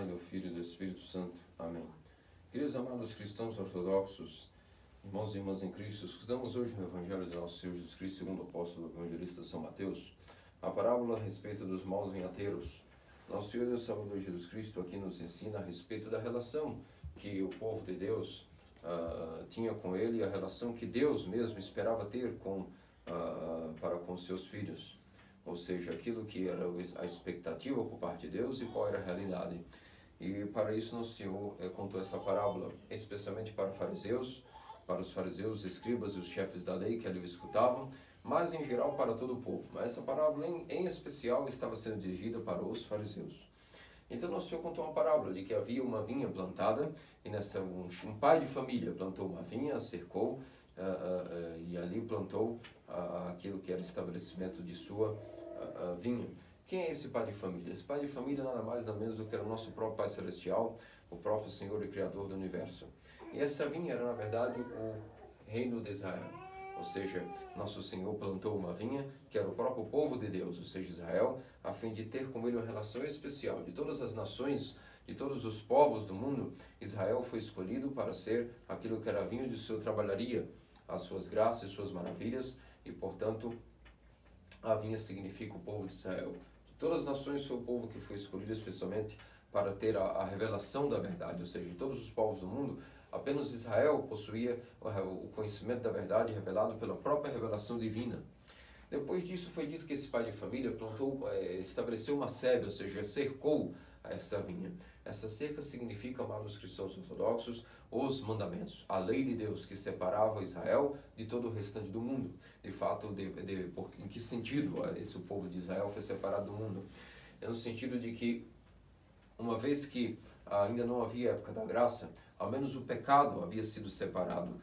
Pai, do Filho e do Espírito Santo. Amém. Queridos amados cristãos ortodoxos, irmãos e irmãs em Cristo, escutamos hoje no Evangelho de nosso Senhor Jesus Cristo, segundo o apóstolo evangelista São Mateus, a parábola a respeito dos maus vinhateiros. Nosso Senhor e Salvador Jesus Cristo aqui nos ensina a respeito da relação que o povo de Deus tinha com ele, a relação que Deus mesmo esperava ter para com seus filhos. Ou seja, aquilo que era a expectativa por parte de Deus e qual era a realidade. E para isso nosso Senhor contou essa parábola, especialmente para os fariseus, escribas e os chefes da lei que ali o escutavam, mas em geral para todo o povo. Mas essa parábola em especial estava sendo dirigida para os fariseus. Então nosso Senhor contou uma parábola de que havia uma vinha plantada, e nessa um pai de família plantou uma vinha, cercou, e ali plantou aquilo que era o estabelecimento de sua vinha. Quem é esse pai de família? Esse pai de família nada mais nada menos do que era o nosso próprio Pai Celestial, o próprio Senhor e Criador do Universo. E essa vinha era, na verdade, o reino de Israel. Ou seja, nosso Senhor plantou uma vinha, que era o próprio povo de Deus, ou seja, Israel, a fim de ter com ele uma relação especial. De todas as nações, de todos os povos do mundo, Israel foi escolhido para ser aquilo que era a vinha de sua trabalharia, as suas graças e suas maravilhas, e, portanto, a vinha significa o povo de Israel. De todas as nações foi o povo que foi escolhido especialmente para ter a revelação da verdade, ou seja, de todos os povos do mundo, apenas Israel possuía o conhecimento da verdade revelado pela própria revelação divina. Depois disso foi dito que esse pai de família estabeleceu uma sebe, ou seja, cercou essa vinha. Essa cerca significa, amados cristãos ortodoxos, os mandamentos, a lei de Deus que separava Israel de todo o restante do mundo. De fato, em que sentido esse povo de Israel foi separado do mundo? É no sentido de que, uma vez que ainda não havia época da graça, ao menos o pecado havia sido separado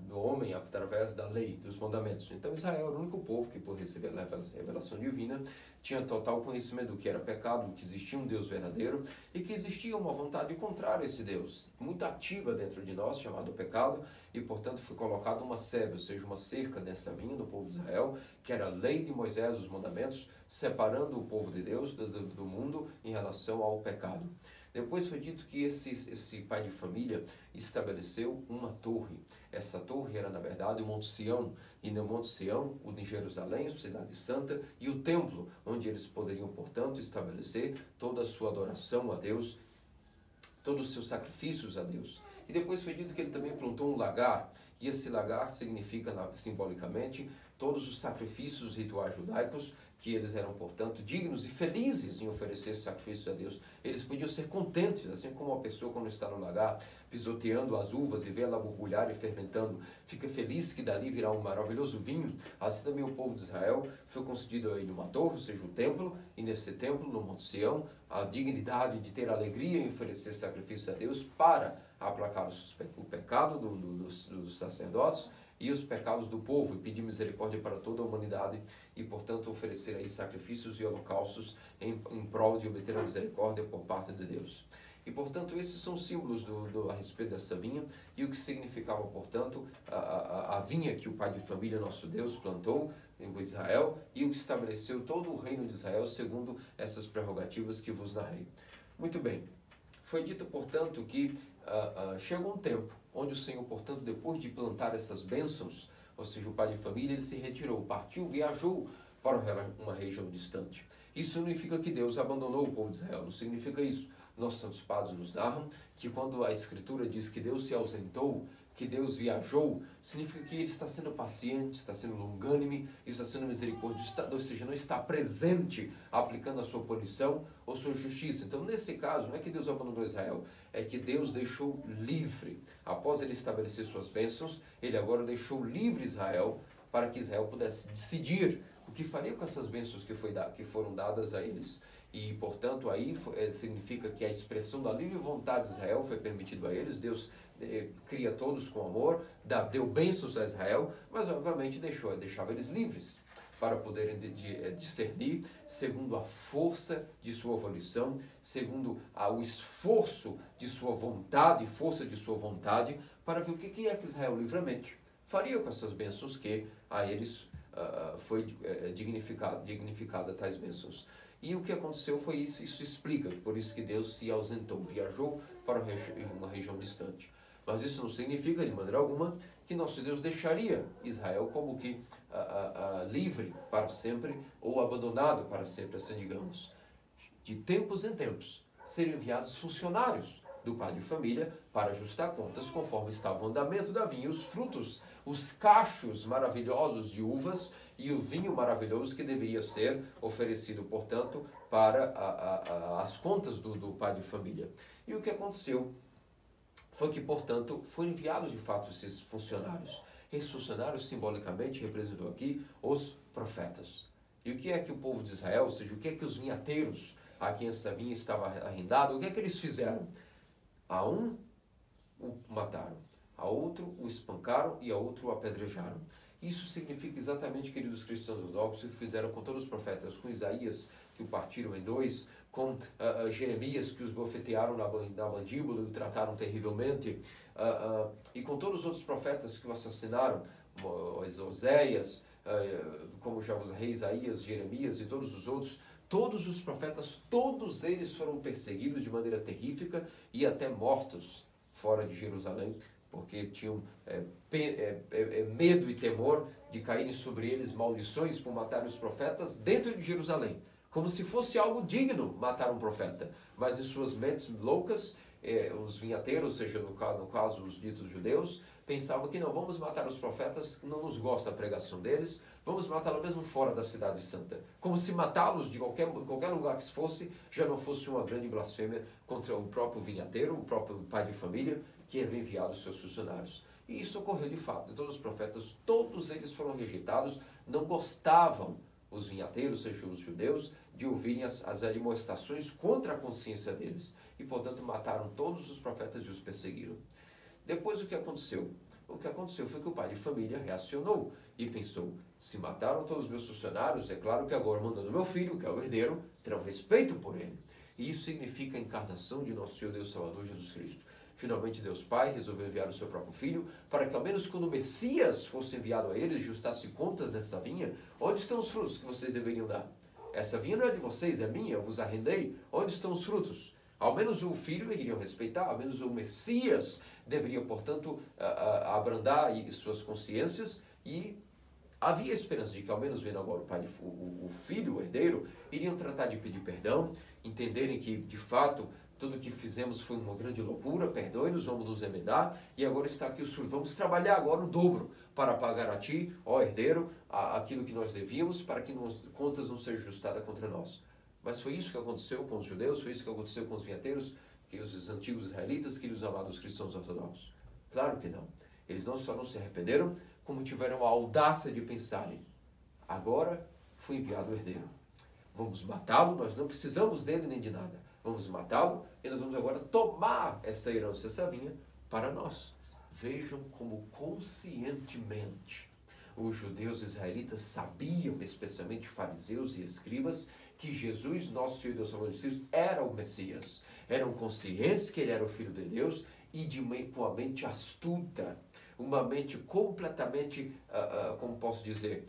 do homem através da lei, dos mandamentos. Então Israel era o único povo que, por receber a revelação divina, tinha total conhecimento do que era pecado, que existia um Deus verdadeiro e que existia uma vontade contrária a esse Deus, muito ativa dentro de nós, chamado pecado, e portanto foi colocada uma sebe, ou seja, uma cerca dessa vinha do povo de Israel, que era a lei de Moisés, os mandamentos, separando o povo de Deus do mundo em relação ao pecado. Depois foi dito que esse pai de família estabeleceu uma torre. Essa torre era, na verdade, o Monte Sião. E no Monte Sião, o de Jerusalém, a cidade santa, e o templo, onde eles poderiam, portanto, estabelecer toda a sua adoração a Deus, todos os seus sacrifícios a Deus. E depois foi dito que ele também plantou um lagar. E esse lagar significa, simbolicamente, todos os sacrifícios rituais judaicos, que eles eram, portanto, dignos e felizes em oferecer sacrifícios a Deus. Eles podiam ser contentes, assim como uma pessoa quando está no lagar, pisoteando as uvas e vê ela borbulhar e fermentando, fica feliz que dali virá um maravilhoso vinho. Assim também o povo de Israel foi concedido a ele uma torre, ou seja, o templo, e nesse templo, no Monte Sião, a dignidade de ter alegria em oferecer sacrifícios a Deus para aplacar o pecado dos sacerdotes e os pecados do povo, e pedir misericórdia para toda a humanidade, e, portanto, oferecer aí sacrifícios e holocaustos em prol de obter a misericórdia por parte de Deus. E, portanto, esses são símbolos a respeito dessa vinha, e o que significava, portanto, a vinha que o pai de família, nosso Deus, plantou em Israel, e o que estabeleceu todo o reino de Israel, segundo essas prerrogativas que vos narrei. Muito bem. Foi dito, portanto, que chegou um tempo onde o Senhor, portanto, depois de plantar essas bênçãos, ou seja, o pai de família, ele se retirou, partiu, viajou para uma região distante. Isso não significa que Deus abandonou o povo de Israel, não significa isso. Nossos santos padres nos narram que quando a Escritura diz que Deus se ausentou, que Deus viajou, significa que ele está sendo paciente, está sendo longânime, está sendo misericordioso, ou seja, não está presente aplicando a sua punição ou sua justiça. Então, nesse caso, não é que Deus abandonou Israel, é que Deus deixou livre. Após ele estabelecer suas bênçãos, ele agora deixou livre Israel para que Israel pudesse decidir o que faria com essas bênçãos que foram dadas a eles. E, portanto, aí significa que a expressão da livre vontade de Israel foi permitido a eles. Deus cria todos com amor, deu bênçãos a Israel, mas, obviamente, deixava eles livres para poderem discernir segundo a força de sua volição, segundo o esforço de sua vontade, força de sua vontade, para ver o que é que Israel livremente faria com essas bênçãos que a eles foi dignificada tais bênçãos. E o que aconteceu foi isso, isso explica, por isso que Deus se ausentou, viajou para uma região distante. Mas isso não significa, de maneira alguma, que nosso Deus deixaria Israel como que livre para sempre ou abandonado para sempre, assim digamos. De tempos em tempos, seriam enviados funcionários do pai de família para ajustar contas conforme estava o andamento da vinha, os frutos, os cachos maravilhosos de uvas e o vinho maravilhoso que deveria ser oferecido, portanto, para as contas do pai de família. E o que aconteceu foi que, portanto, foram enviados de fato esses funcionários. Esses funcionários, simbolicamente, representam aqui os profetas. E o que é que o povo de Israel, ou seja, o que é que os vinhateiros, a quem essa vinha estava arrendada, o que é que eles fizeram? A um o mataram, a outro o espancaram e a outro o apedrejaram. Isso significa exatamente, queridos cristãos ortodoxos, que fizeram com todos os profetas, com Isaías, que o partiram em dois, com Jeremias, que os bofetearam na mandíbula e o trataram terrivelmente, e com todos os outros profetas que o assassinaram, Oséias, como já vos rei Isaías, Jeremias e todos os outros. Todos os profetas, todos eles foram perseguidos de maneira terrífica e até mortos fora de Jerusalém, porque tinham medo e temor de caírem sobre eles maldições por matar os profetas dentro de Jerusalém, como se fosse algo digno matar um profeta. Mas em suas mentes loucas, os vinhateiros, ou seja, no caso os ditos judeus, pensavam que não, vamos matar os profetas, não nos gosta a pregação deles, vamos matá-los mesmo fora da cidade santa. Como se matá-los de qualquer lugar que fosse, já não fosse uma grande blasfêmia contra o próprio vinhateiro, o próprio pai de família, que havia enviado os seus funcionários. E isso ocorreu de fato. De todos os profetas, todos eles foram rejeitados, não gostavam, os vinhateiros, seja os judeus, de ouvirem as admoestações contra a consciência deles. E, portanto, mataram todos os profetas e os perseguiram. Depois o que aconteceu? O que aconteceu foi que o pai de família reacionou e pensou, se mataram todos os meus funcionários, é claro que agora mandando meu filho, que é o herdeiro, terão respeito por ele. E isso significa a encarnação de nosso Senhor Deus Salvador Jesus Cristo. Finalmente Deus Pai resolveu enviar o seu próprio Filho, para que ao menos quando o Messias fosse enviado a eles, ajustasse contas nessa vinha. Onde estão os frutos que vocês deveriam dar? Essa vinha não é de vocês, é minha, eu vos arrendei. Onde estão os frutos? Ao menos o Filho iriam respeitar, ao menos o Messias deveria, portanto, abrandar suas consciências, e havia esperança de que, ao menos vendo agora o Filho, o herdeiro, iriam tratar de pedir perdão, entenderem que, de fato, tudo que fizemos foi uma grande loucura, perdoe-nos, vamos nos emendar, e agora está aqui os frutos. Vamos trabalhar agora o dobro para pagar a ti, ó herdeiro, aquilo que nós devíamos, para que contas não sejam ajustadas contra nós. Mas foi isso que aconteceu com os judeus, foi isso que aconteceu com os vinhateiros, que os antigos israelitas, que os amados cristãos ortodoxos. Claro que não. Eles não só não se arrependeram, como tiveram a audácia de pensarem, agora foi enviado o herdeiro. Vamos matá-lo, nós não precisamos dele nem de nada. Vamos matá-lo e nós vamos agora tomar essa herança, essa vinha, para nós. Vejam como conscientemente os judeus israelitas sabiam, especialmente fariseus e escribas, que Jesus, nosso Senhor e Deus Salvador Jesus, era o Messias. Eram conscientes que ele era o Filho de Deus e com uma mente astuta, uma mente completamente, como posso dizer,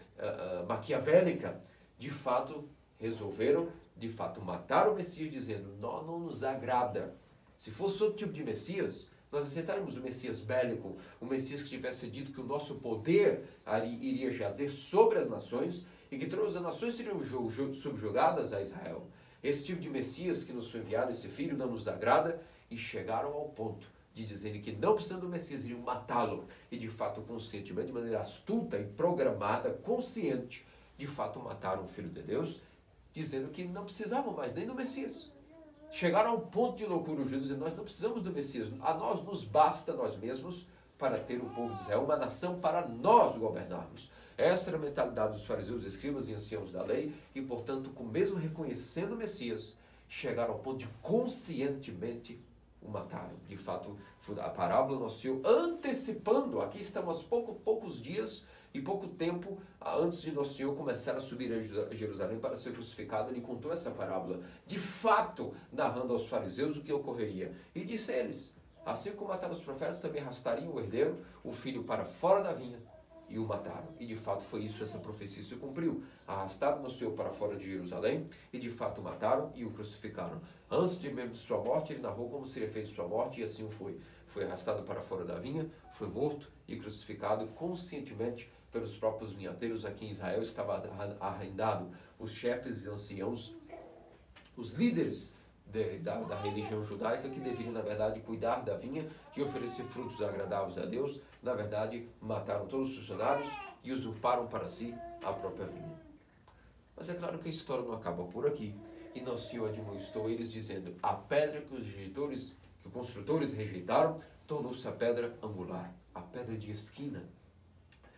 maquiavélica, de fato resolveram, de fato, matar o Messias, dizendo, não nos agrada. Se fosse outro tipo de Messias, nós aceitaríamos o Messias bélico, o Messias que tivesse dito que o nosso poder iria jazer sobre as nações e que todas as nações seriam subjugadas a Israel. Esse tipo de Messias que nos foi enviado, esse filho, não nos agrada, e chegaram ao ponto de dizerem que não precisando do Messias, iriam matá-lo. E de fato, conscientemente, de maneira astuta e programada, consciente, de fato mataram o Filho de Deus, dizendo que não precisavam mais nem do Messias. Chegaram a um ponto de loucura os judeus, dizendo, nós não precisamos do Messias, a nós nos basta nós mesmos para ter o povo de Israel, uma nação para nós governarmos. Essa era a mentalidade dos fariseus, escribas e anciãos da lei, e portanto, mesmo reconhecendo o Messias, chegaram ao ponto de conscientemente o mataram. De fato, a parábola nosso Senhor antecipando, aqui estamos poucos dias e pouco tempo antes de nosso Senhor começar a subir a Jerusalém para ser crucificado, ele contou essa parábola, de fato, narrando aos fariseus o que ocorreria. E disse a eles, assim como mataram os profetas, também arrastariam o herdeiro, o filho, para fora da vinha, e o mataram. E de fato foi isso, essa profecia se cumpriu. Arrastado no Senhor para fora de Jerusalém, e de fato o mataram e o crucificaram. Antes de mesmo de sua morte, ele narrou como seria feita sua morte, e assim foi. Foi arrastado para fora da vinha, foi morto e crucificado conscientemente pelos próprios vinhateiros a quem Israel estava arrendado, os chefes e anciãos, os líderes da religião judaica, que deveriam, na verdade, cuidar da vinha e oferecer frutos agradáveis a Deus. Na verdade, mataram todos os funcionários e usurparam para si a própria vinha. Mas é claro que a história não acaba por aqui. E nosso Senhor admoestou eles, dizendo: a pedra que os construtores rejeitaram tornou-se a pedra angular, a pedra de esquina.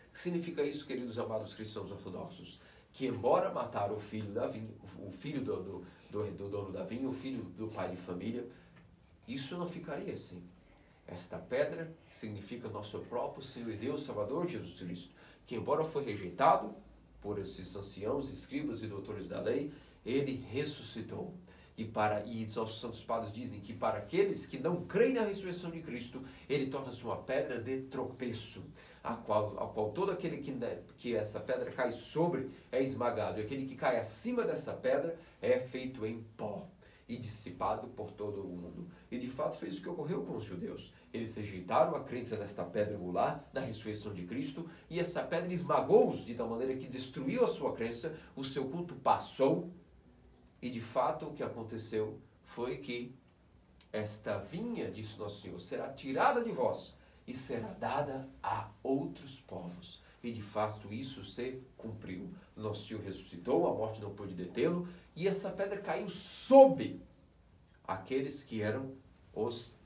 O que significa isso, queridos amados cristãos ortodoxos? Que embora mataram o filho da vinha, o filho do dono da vinha, o filho do pai de família, isso não ficaria assim. Esta pedra significa nosso próprio Senhor e Deus Salvador Jesus Cristo, que embora foi rejeitado por esses anciãos, escribas e doutores da lei, ele ressuscitou. E os nossos santos padres dizem que para aqueles que não creem na ressurreição de Cristo, ele torna-se uma pedra de tropeço, a qual todo aquele que essa pedra cai sobre é esmagado, e aquele que cai acima dessa pedra é feito em pó e dissipado por todo o mundo. E de fato foi isso que ocorreu com os judeus. Eles rejeitaram a crença nesta pedra angular, na ressurreição de Cristo, e essa pedra esmagou-os de tal maneira que destruiu a sua crença, o seu culto passou. E de fato o que aconteceu foi que esta vinha, disse nosso Senhor, será tirada de vós e será dada a outros povos. E de fato isso se cumpriu. Nosso Senhor ressuscitou, a morte não pôde detê-lo, e essa pedra caiu sob aqueles que eram os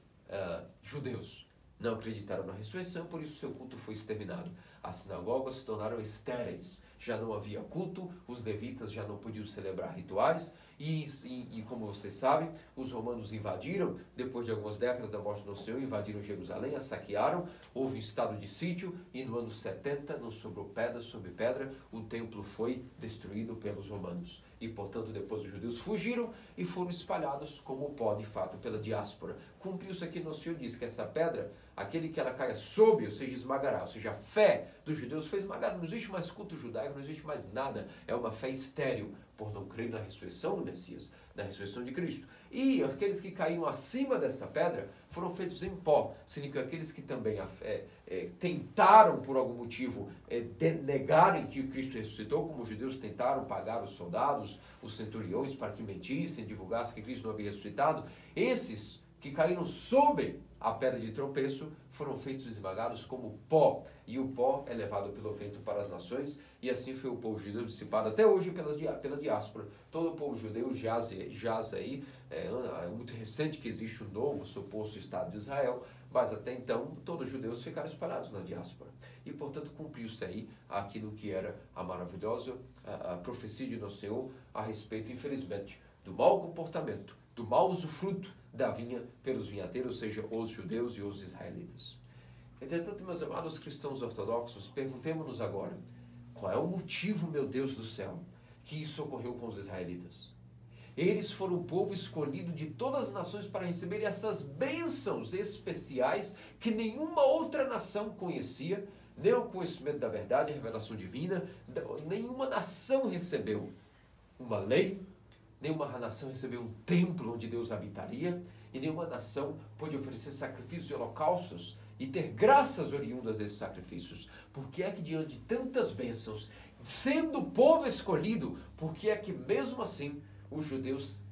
judeus. Não acreditaram na ressurreição, por isso seu culto foi exterminado. As sinagogas se tornaram estéreis, já não havia culto, os levitas já não podiam celebrar rituais, e como vocês sabem, os romanos invadiram, depois de algumas décadas da morte do Senhor, invadiram Jerusalém, a saquearam, houve um estado de sítio, e no ano 70, não sobrou pedra sobre pedra, o templo foi destruído pelos romanos. E, portanto, depois os judeus fugiram e foram espalhados como pó, de fato, pela diáspora. Cumpriu-se aqui, nosso Senhor diz que essa pedra, aquele que ela caia sob, ou seja, esmagará, ou seja, a fé dos judeus foi esmagada. Não existe mais culto judaico, não existe mais nada. É uma fé estéril, por não crer na ressurreição do Messias, na ressurreição de Cristo. E aqueles que caíram acima dessa pedra foram feitos em pó. Significa aqueles que também tentaram, por algum motivo, negarem que o Cristo ressuscitou, como os judeus tentaram pagar os soldados, os centuriões, para que mentissem, divulgassem que Cristo não havia ressuscitado. Esses que caíram sob a pedra de tropeço foram feitos esmagados como pó, e o pó é levado pelo vento para as nações, e assim foi o povo judeu dissipado até hoje pela diáspora. Todo o povo judeu jaz aí, é muito recente que existe um novo suposto Estado de Israel, mas até então todos os judeus ficaram espalhados na diáspora. E portanto cumpriu-se aí aquilo que era a maravilhosa a profecia de nosso Senhor a respeito, infelizmente, do mau comportamento, do mau usufruto da vinha pelos vinhateiros, ou seja, os judeus e os israelitas. Entretanto, meus amados cristãos ortodoxos, perguntemos-nos agora, qual é o motivo, meu Deus do céu, que isso ocorreu com os israelitas? Eles foram o povo escolhido de todas as nações para receber essas bênçãos especiais que nenhuma outra nação conhecia, nem o conhecimento da verdade, a revelação divina, nenhuma nação recebeu uma lei, nenhuma nação recebeu um templo onde Deus habitaria, e nenhuma nação pôde oferecer sacrifícios e holocaustos e ter graças oriundas desses sacrifícios. Por que é que diante de tantas bênçãos, sendo o povo escolhido, por que é que mesmo assim os judeus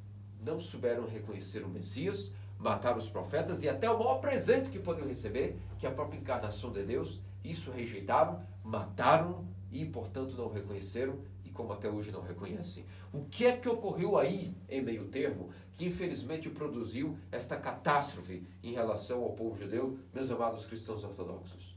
não souberam reconhecer o Messias, mataram os profetas e até o maior presente que poderiam receber, que é a própria encarnação de Deus, isso rejeitaram, mataram e portanto não reconheceram, como até hoje não reconhecem. O que é que ocorreu aí, em meio termo, que infelizmente produziu esta catástrofe em relação ao povo judeu, meus amados cristãos ortodoxos?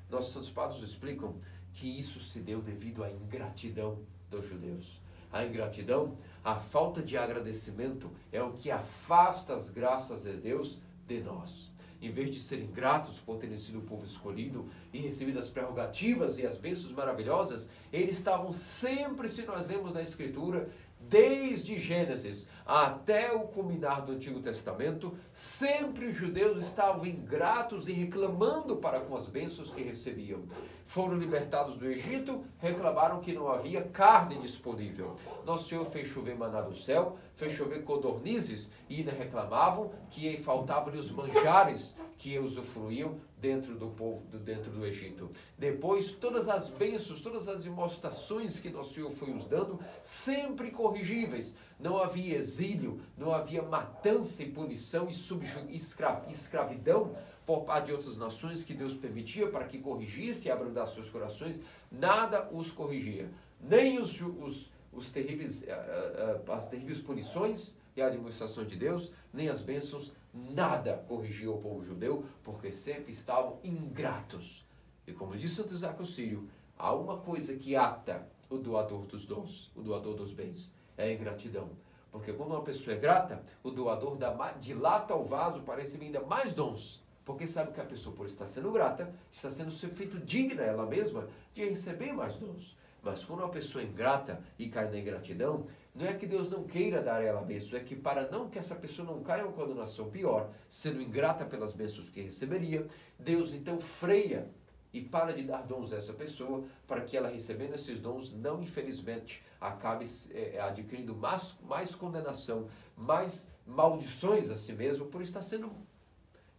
Nossos santos padres explicam que isso se deu devido à ingratidão dos judeus. A ingratidão, a falta de agradecimento é o que afasta as graças de Deus de nós. Em vez de serem gratos por terem sido o povo escolhido e recebido as prerrogativas e as bênçãos maravilhosas, eles estavam sempre, se nós lemos na Escritura, desde Gênesis até o culminar do Antigo Testamento, sempre os judeus estavam ingratos e reclamando para com as bênçãos que recebiam. Foram libertados do Egito, reclamaram que não havia carne disponível. Nosso Senhor fez chover maná do céu, fez chover codornizes, e ainda reclamavam que faltavam-lhe os manjares que usufruíam dentro do povo, dentro do Egito. Depois, todas as bênçãos, todas as demonstrações que Nosso Senhor foi nos dando, sempre corrigíveis. Não havia exílio, não havia matança e punição e escravidão por parte de outras nações que Deus permitia para que corrigisse e abrandasse seus corações. Nada os corrigia. Nem as terríveis punições e a administração de Deus, nem as bênçãos, nada corrigia o povo judeu, porque sempre estavam ingratos. E como disse Santo Isaac o Sírio, há uma coisa que ata o doador dos dons, o doador dos bens, é a ingratidão. Porque quando uma pessoa é grata, o doador dilata o vaso para receber ainda mais dons. Porque sabe que a pessoa, por estar sendo grata, está sendo feito digna ela mesma de receber mais dons. Mas quando uma pessoa é ingrata e cai na ingratidão, não é que Deus não queira dar a ela a bênção, é que para não que essa pessoa não caia em uma condenação pior, sendo ingrata pelas bênçãos que receberia, Deus então freia e para de dar dons a essa pessoa, para que ela, recebendo esses dons, não infelizmente acabe adquirindo mais condenação, mais maldições a si mesma, por estar sendo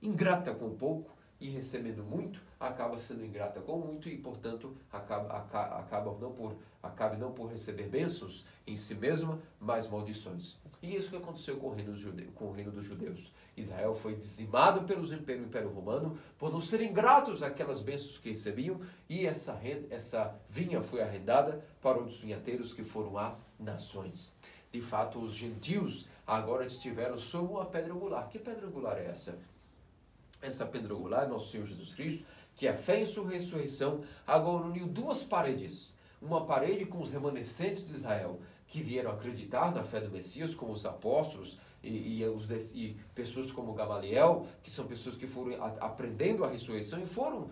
ingrata com pouco e recebendo muito, acaba sendo ingrata com muito e, portanto, acabe não por receber bênçãos em si mesma, mas maldições. E isso que aconteceu com o reino dos judeus. Israel foi dizimado pelo Império Romano por não serem gratos àquelas bênçãos que recebiam, e essa vinha foi arrendada para os vinhateiros, que foram as nações. De fato, os gentios agora estiveram sob uma pedra angular. Que pedra angular é essa? Essa pedra angular é Nosso Senhor Jesus Cristo, que a fé em sua ressurreição agora uniu duas paredes. Uma parede com os remanescentes de Israel, que vieram acreditar na fé do Messias, como os apóstolos e pessoas como Gamaliel, que são pessoas que foram aprendendo a ressurreição e foram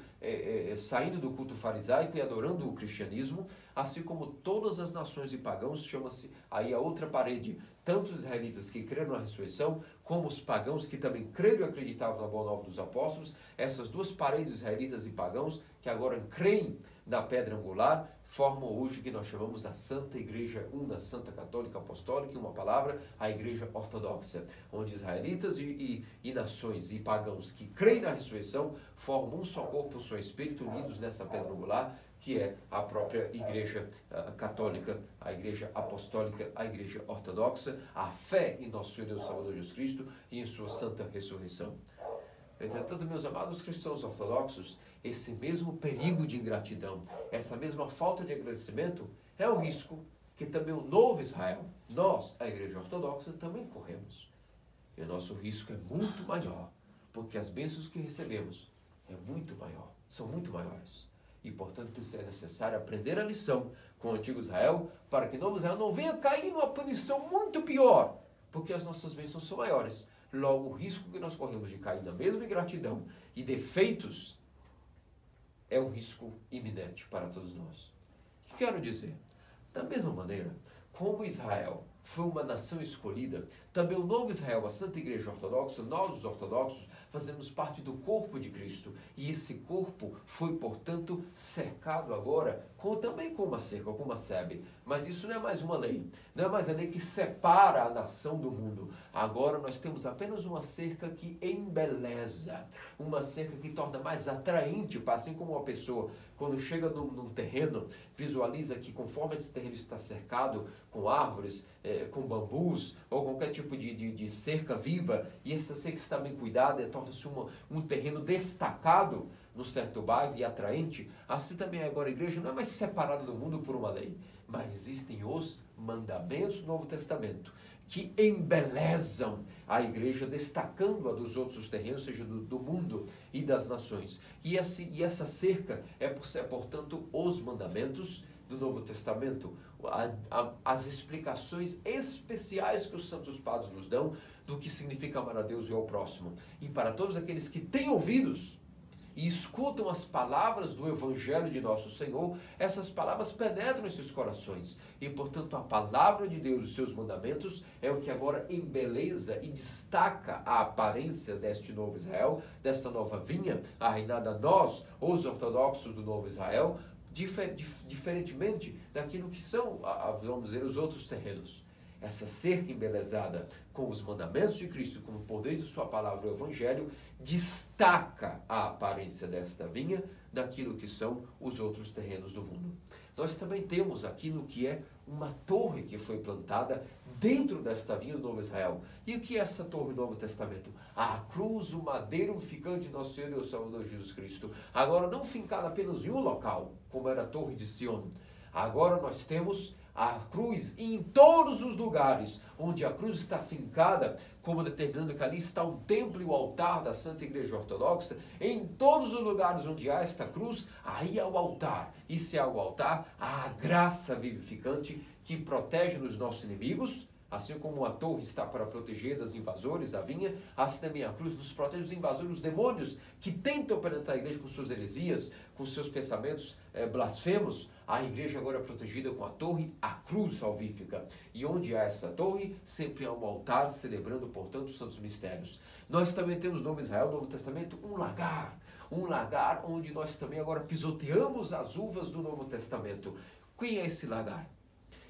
saindo do culto farisaico e adorando o cristianismo, assim como todas as nações e pagãos. Chama-se aí a outra parede, tanto os israelitas que creram na ressurreição, como os pagãos que também creram e acreditavam na boa nova dos apóstolos. Essas duas paredes, israelitas e pagãos, que agora creem na pedra angular, formam hoje o que nós chamamos a Santa Igreja Una, Santa Católica Apostólica, em uma palavra, a Igreja Ortodoxa, onde israelitas e nações e pagãos que creem na ressurreição formam um só corpo, um só espírito, unidos nessa pedra angular, que é a própria Igreja Católica, a Igreja Apostólica, a Igreja Ortodoxa, a fé em nosso Senhor Deus Salvador Jesus Cristo e em sua Santa Ressurreição. Entretanto, meus amados cristãos ortodoxos, esse mesmo perigo de ingratidão, essa mesma falta de agradecimento, é o risco que também o novo Israel, nós, a Igreja Ortodoxa, também corremos. E o nosso risco é muito maior, porque as bênçãos que recebemos são muito maiores. E, portanto, é necessário aprender a lição com o antigo Israel, para que o novo Israel não venha cair numa punição muito pior, porque as nossas bênçãos são maiores. Logo, o risco que nós corremos de cair na mesma ingratidão e defeitos é um risco iminente para todos nós. O que quero dizer? Da mesma maneira, como Israel foi uma nação escolhida, também o novo Israel, a Santa Igreja Ortodoxa, nós os ortodoxos, fazemos parte do corpo de Cristo. E esse corpo foi, portanto, cercado agora também com uma cerca, com uma sebe. Mas isso não é mais uma lei. Não é mais a lei que separa a nação do mundo. Agora nós temos apenas uma cerca que embeleza. Uma cerca que torna mais atraente, assim como uma pessoa, quando chega num terreno, visualiza que conforme esse terreno está cercado com árvores, com bambus, ou qualquer tipo de cerca viva, e essa cerca está bem cuidada, torna-se um terreno destacado no certo bairro e atraente. Assim também agora a igreja não é mais separada do mundo por uma lei, mas existem os mandamentos do Novo Testamento que embelezam a igreja, destacando-a dos outros terrenos, seja do mundo e das nações. E essa cerca portanto, os mandamentos do Novo Testamento, as explicações especiais que os santos padres nos dão do que significa amar a Deus e ao próximo. E para todos aqueles que têm ouvidos e escutam as palavras do Evangelho de nosso Senhor, essas palavras penetram esses corações. E, portanto, a palavra de Deus e seus mandamentos é o que agora embeleza e destaca a aparência deste novo Israel, desta nova vinha, arreinada a nós, os ortodoxos do novo Israel, diferentemente daquilo que são, vamos dizer, os outros terrenos. Essa cerca embelezada com os mandamentos de Cristo, com o poder de sua palavra, o Evangelho, destaca a aparência desta vinha daquilo que são os outros terrenos do mundo. Nós também temos aquilo que é uma torre que foi plantada dentro desta vinha do Novo Israel. E o que é essa torre do Novo Testamento? A cruz, o madeiro ficante de nosso Senhor e Salvador Jesus Cristo. Agora não fincada apenas em um local, como era a torre de Sion. Agora nós temos a cruz em todos os lugares onde a cruz está fincada, como determinando que ali está o templo e o altar da Santa Igreja Ortodoxa. Em todos os lugares onde há esta cruz, aí há o altar. E se há o altar, há a graça vivificante que protege dos nossos inimigos. Assim como a torre está para proteger dos invasores da vinha, assim também a cruz nos protege dos invasores, dos demônios que tentam penetrar a igreja com suas heresias, com seus pensamentos blasfemos. A igreja agora é protegida com a torre, a cruz salvífica. E onde há essa torre, sempre há um altar celebrando, portanto, os santos mistérios. Nós também temos no Novo Israel, no Novo Testamento, um lagar onde nós também agora pisoteamos as uvas do Novo Testamento. Quem é esse lagar?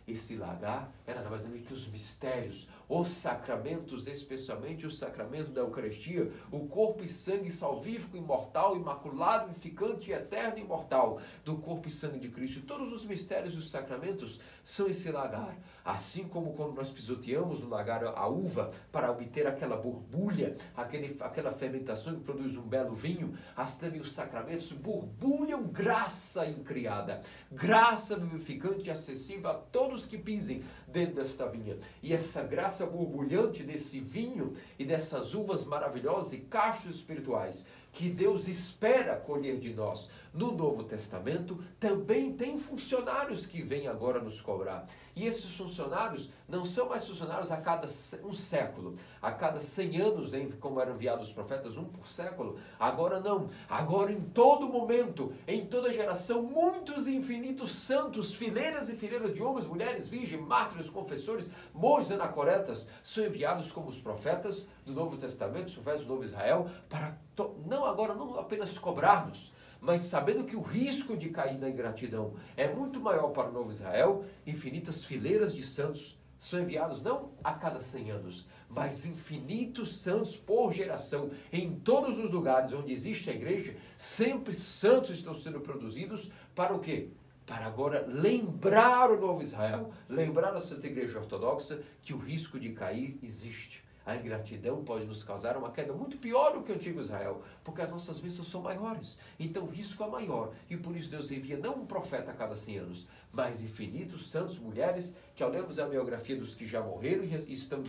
Esse lagar é nada mais que os mistérios, os sacramentos, especialmente o sacramento da Eucaristia, o corpo e sangue salvífico, imortal, imaculado, vivificante, eterno e imortal do corpo e sangue de Cristo. Todos os mistérios e os sacramentos são esse lagar. Assim como quando nós pisoteamos no lagar a uva para obter aquela borbulha, aquela fermentação que produz um belo vinho, assim também os sacramentos borbulham graça incriada, graça vivificante e acessível a todos que pisem dentro desta vinha. E essa graça borbulhante desse vinho e dessas uvas maravilhosas e cachos espirituais que Deus espera colher de nós no Novo Testamento, também tem funcionários que vêm agora nos cobrar. E esses funcionários não são mais funcionários a cada um século, a cada 100 anos, como eram enviados os profetas, um por século. Agora não. Agora em todo momento, em toda geração, muitos e infinitos santos, fileiras e fileiras de homens, mulheres, virgens, mártires, confessores, monges, anacoretas, são enviados como os profetas do Novo Testamento, os profetas do Novo Israel, para não apenas cobrarmos, mas sabendo que o risco de cair na ingratidão é muito maior para o Novo Israel, infinitas fileiras de santos são enviados não a cada 100 anos, mas infinitos santos por geração. Em todos os lugares onde existe a igreja, sempre santos estão sendo produzidos para o quê? Para agora lembrar o Novo Israel, lembrar a Santa Igreja Ortodoxa que o risco de cair existe. A ingratidão pode nos causar uma queda muito pior do que o antigo Israel, porque as nossas bênçãos são maiores. Então o risco é maior. E por isso Deus envia não um profeta a cada 100 anos, mas infinitos santos, mulheres, que ao lermos a biografia dos que já morreram e estão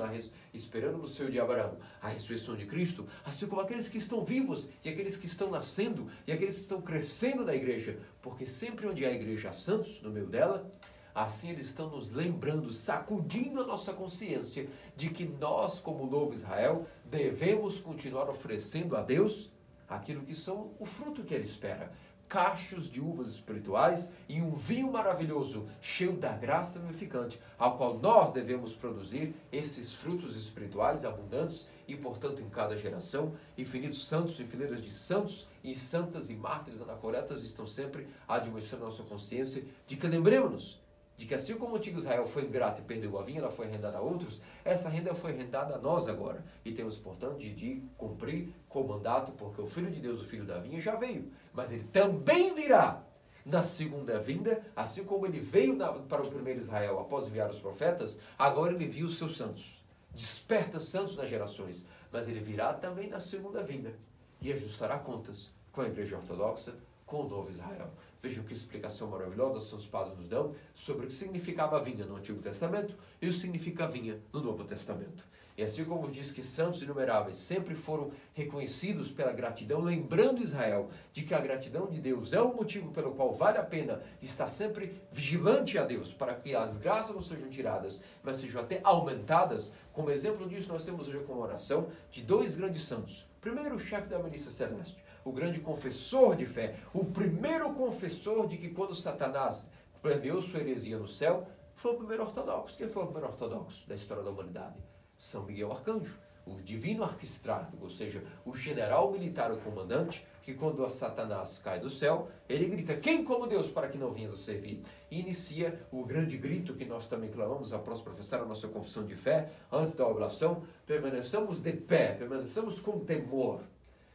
esperando no seio de Abraão a ressurreição de Cristo, assim como aqueles que estão vivos e aqueles que estão nascendo e aqueles que estão crescendo na igreja. Porque sempre onde há igreja há santos, no meio dela, assim eles estão nos lembrando, sacudindo a nossa consciência de que nós, como novo Israel, devemos continuar oferecendo a Deus aquilo que são o fruto que Ele espera. Cachos de uvas espirituais e um vinho maravilhoso, cheio da graça vivificante, ao qual nós devemos produzir esses frutos espirituais abundantes e, portanto, em cada geração, infinitos santos e fileiras de santos e santas e mártires anacoretas estão sempre admoestando a nossa consciência de que lembremos-nos de que assim como o antigo Israel foi ingrato e perdeu a vinha, ela foi arrendada a outros, essa renda foi arrendada a nós agora. E temos, portanto, de cumprir com o mandato, porque o Filho de Deus, o Filho da vinha, já veio. Mas ele também virá na segunda vinda, assim como ele veio para o primeiro Israel após enviar os profetas, agora ele viu os seus santos. Desperta santos nas gerações, mas ele virá também na segunda vinda e ajustará contas com a Igreja Ortodoxa, com o novo Israel. Vejam que explicação maravilhosa Santos Padres nos dão sobre o que significava a vinha no Antigo Testamento e o que significa a vinha no Novo Testamento. E assim como diz que santos inumeráveis sempre foram reconhecidos pela gratidão, lembrando Israel de que a gratidão de Deus é o motivo pelo qual vale a pena estar sempre vigilante a Deus, para que as graças não sejam tiradas, mas sejam até aumentadas. Como exemplo disso, nós temos hoje a comemoração de dois grandes santos. Primeiro, o chefe da milícia celeste, o grande confessor de fé, o primeiro confessor de que quando Satanás previu sua heresia no céu, foi o primeiro ortodoxo. Quem foi o primeiro ortodoxo da história da humanidade? São Miguel Arcanjo, o divino arquistrático, ou seja, o general militar, o comandante, que quando a Satanás cai do céu, ele grita: quem como Deus para que não vinhas a servir? E inicia o grande grito que nós também clamamos após professar a nossa confissão de fé, antes da oblação: permaneçamos de pé, permaneçamos com temor.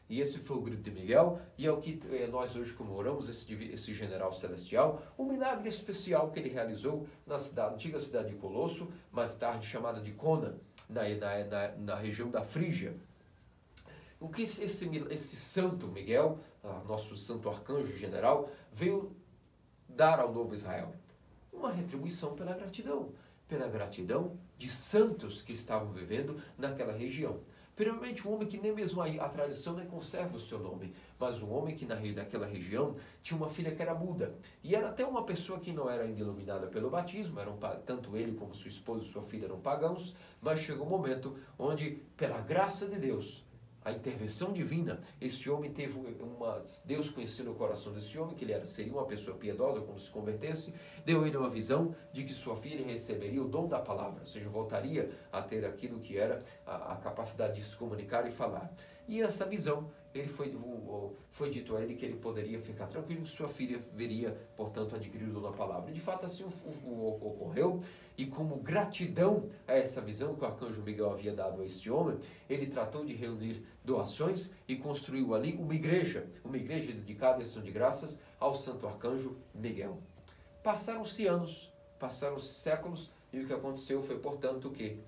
E esse foi o grito de Miguel, e é o que nós hoje comemoramos, esse general celestial, um milagre especial que ele realizou na antiga cidade de Colosso, mais tarde chamada de Cona, na região da Frígia. O que esse santo Miguel, nosso santo arcanjo general, veio dar ao novo Israel? Uma retribuição pela gratidão de santos que estavam vivendo naquela região. Primeiramente, um homem que nem mesmo a tradição nem conserva o seu nome, mas um homem que naquela região tinha uma filha que era muda. E era até uma pessoa que não era ainda iluminada pelo batismo, tanto ele como sua esposa e sua filha eram pagãos, mas chegou um momento onde, pela graça de Deus, a intervenção divina, esse homem teve Deus conhecendo o coração desse homem, que ele seria uma pessoa piedosa quando se convertesse, deu a ele uma visão de que sua filha receberia o dom da palavra, ou seja, voltaria a ter aquilo que era a capacidade de se comunicar e falar. E essa visão, foi dito a ele que ele poderia ficar tranquilo, que sua filha veria, portanto, adquirir o dom da palavra. E de fato assim ocorreu, e como gratidão a essa visão que o arcanjo Miguel havia dado a este homem, ele tratou de reunir doações e construiu ali uma igreja dedicada à ação de graças ao santo arcanjo Miguel. Passaram-se anos, passaram-se séculos, e o que aconteceu foi, portanto, que,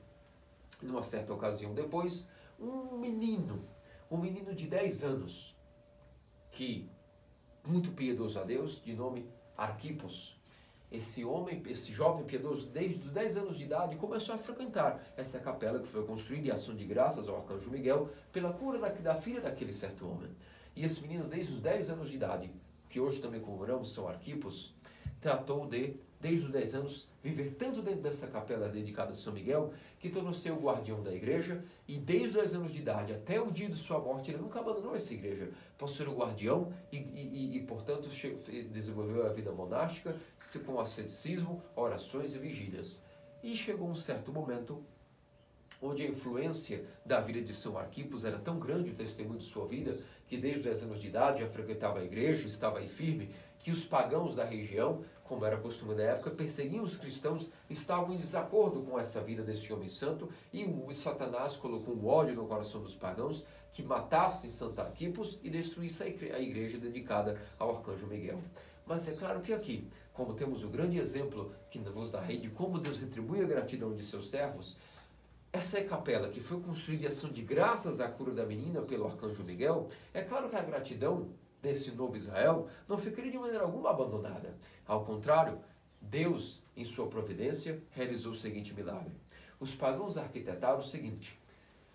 numa certa ocasião depois, um menino de 10 anos, que, muito piedoso a Deus, de nome Arquipos, esse jovem piedoso, desde os 10 anos de idade, começou a frequentar essa capela que foi construída em ação de graças ao arcanjo Miguel, pela cura da filha daquele certo homem. E esse menino, desde os 10 anos de idade, que hoje também comemoramos, São Arquipos, tratou desde os 10 anos, viver tanto dentro dessa capela dedicada a São Miguel, que tornou-se o guardião da igreja, e desde os 10 anos de idade até o dia de sua morte, ele nunca abandonou essa igreja, por ser o guardião, e portanto, desenvolveu a vida monástica, com asceticismo, orações e vigílias. E chegou um certo momento, onde a influência da vida de São Arquipos era tão grande, o testemunho de sua vida, que desde os 10 anos de idade já frequentava a igreja, estava aí firme, que os pagãos da região, como era costume na época, perseguiam os cristãos, estavam em desacordo com essa vida desse homem santo, e o Satanás colocou um ódio no coração dos pagãos, que matasse Santo Arquipos e destruísse a igreja dedicada ao arcanjo Miguel. Mas é claro que aqui, como temos o grande exemplo que vos narrei de como Deus retribui a gratidão de seus servos, essa capela que foi construída em ação de graças à cura da menina pelo arcanjo Miguel, é claro que a gratidão desse novo Israel não ficaria de maneira alguma abandonada. Ao contrário, Deus, em sua providência, realizou o seguinte milagre. Os pagãos arquitetaram o seguinte: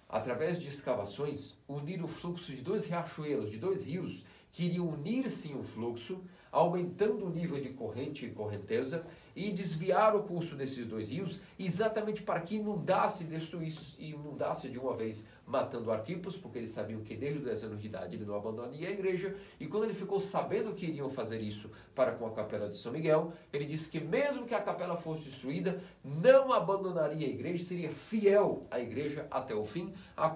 através de escavações, uniram o fluxo de 2 riachuelos, de 2 rios, que iriam unir-se em um fluxo, aumentando o nível de corrente e correnteza, e desviar o curso desses 2 rios, exatamente para que inundasse, destruísse e inundasse de uma vez, matando Arquipos, porque eles sabiam que desde os 10 anos de idade ele não abandonaria a igreja, e quando ele ficou sabendo que iriam fazer isso para com a capela de São Miguel, ele disse que mesmo que a capela fosse destruída, não abandonaria a igreja, seria fiel à igreja até o fim,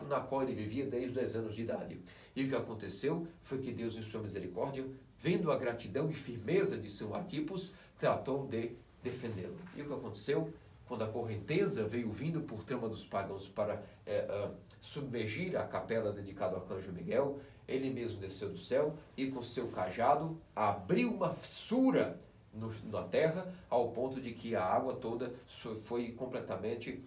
na qual ele vivia desde os 10 anos de idade. E o que aconteceu foi que Deus, em sua misericórdia, vendo a gratidão e firmeza de São Arquipos, tratou de defendê-lo. E o que aconteceu? Quando a correnteza veio vindo por trama dos pagãos para submergir a capela dedicada ao arcanjo Miguel, ele mesmo desceu do céu e com seu cajado abriu uma fissura na terra, ao ponto de que a água toda foi completamente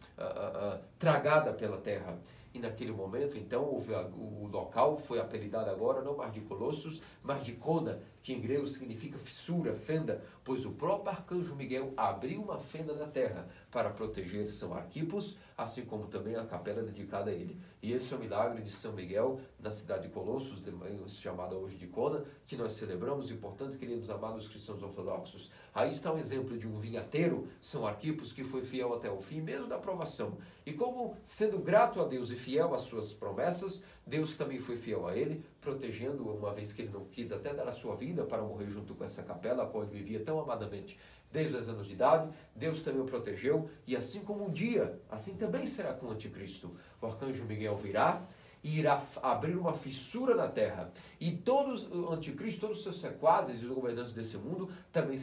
tragada pela terra. E naquele momento, então, o local foi apelidado agora não mais de Colossos, mas de Cona, que em grego significa fissura, fenda, pois o próprio arcanjo Miguel abriu uma fenda na terra para proteger São Arquipos, assim como também a capela dedicada a ele. E esse é o milagre de São Miguel, na cidade de Colossos, chamada hoje de Icona, que nós celebramos, e portanto, queridos amados cristãos ortodoxos, aí está um exemplo de um vinhateiro, São Arquipos, que foi fiel até o fim, mesmo da provação. E como, sendo grato a Deus e fiel às suas promessas, Deus também foi fiel a ele, protegendo-o, uma vez que ele não quis até dar a sua vida para morrer junto com essa capela, a qual ele vivia tão amadamente desde os anos de idade. Deus também o protegeu, e assim como um dia, assim também será com o anticristo. O arcanjo Miguel virá e irá abrir uma fissura na terra, e todos, o anticristo, todos os seus sequazes e os governantes desse mundo também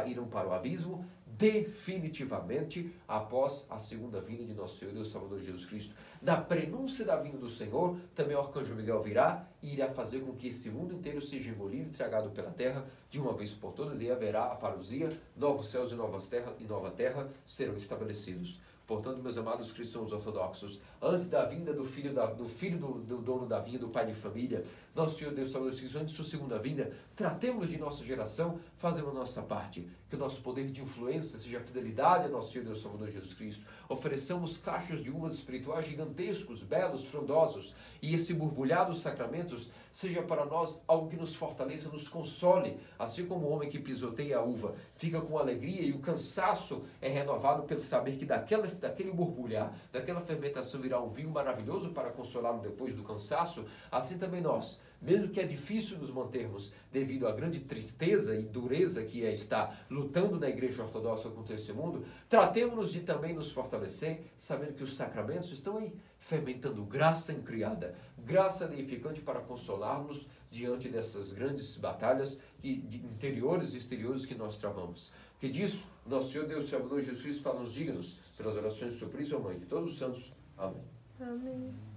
irão para o abismo, definitivamente, após a segunda vinda de nosso Senhor e Deus Salvador Jesus Cristo. Na prenúncia da vinda do Senhor, também o arcanjo Miguel virá e irá fazer com que esse mundo inteiro seja engolido e tragado pela terra de uma vez por todas, e haverá a parousia, novos céus e nova terra serão estabelecidos. Portanto, meus amados cristãos ortodoxos, antes da vinda do filho do dono da vinha, do pai de família, nosso Senhor Deus Salvador Jesus Cristo, antes de sua segunda vinda, tratemos de nossa geração, fazemos a nossa parte, que o nosso poder de influência seja a fidelidade a nosso Senhor Deus Salvador Jesus Cristo. Ofereçamos cachos de uvas espirituais gigantescos, belos, frondosos, e esse borbulhar dos sacramentos seja para nós algo que nos fortaleça, nos console, assim como o homem que pisoteia a uva fica com alegria e o cansaço é renovado pelo saber que daquele borbulhar, daquela fermentação virá um vinho maravilhoso para consolá-lo depois do cansaço. Assim também nós, mesmo que é difícil nos mantermos devido à grande tristeza e dureza que é estar lutando na igreja ortodoxa contra esse mundo, tratemos-nos de também nos fortalecer, sabendo que os sacramentos estão aí fermentando graça incriada, graça deificante para consolar-nos diante dessas grandes batalhas interiores e exteriores que nós travamos. Que disso, nosso Senhor Deus Salvador Jesus Cristo fala-nos dignos, pelas orações de sua Príncipe Mãe, de todos os santos. Amém. Amém.